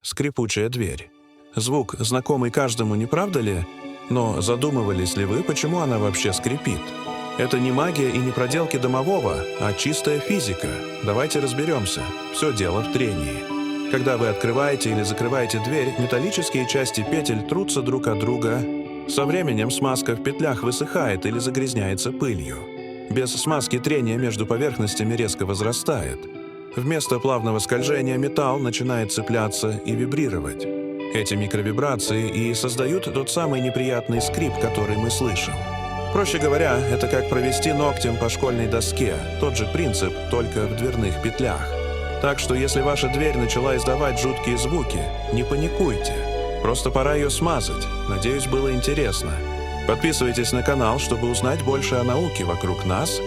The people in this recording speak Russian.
скрипучая дверь. Звук, знакомый каждому, не правда ли? Но задумывались ли вы, почему она вообще скрипит? Это не магия и не проделки домового, а чистая физика. Давайте разберемся. Все дело в трении. Когда вы открываете или закрываете дверь, металлические части петель трутся друг от друга. Со временем смазка в петлях высыхает или загрязняется пылью. Без смазки трение между поверхностями резко возрастает. Вместо плавного скольжения металл начинает цепляться и вибрировать. Эти микровибрации и создают тот самый неприятный скрип, который мы слышим. Проще говоря, это как провести ногтем по школьной доске. Тот же принцип, только в дверных петлях. Так что если ваша дверь начала издавать жуткие звуки, не паникуйте. Просто пора ее смазать. Надеюсь, было интересно. Подписывайтесь на канал, чтобы узнать больше о науке вокруг нас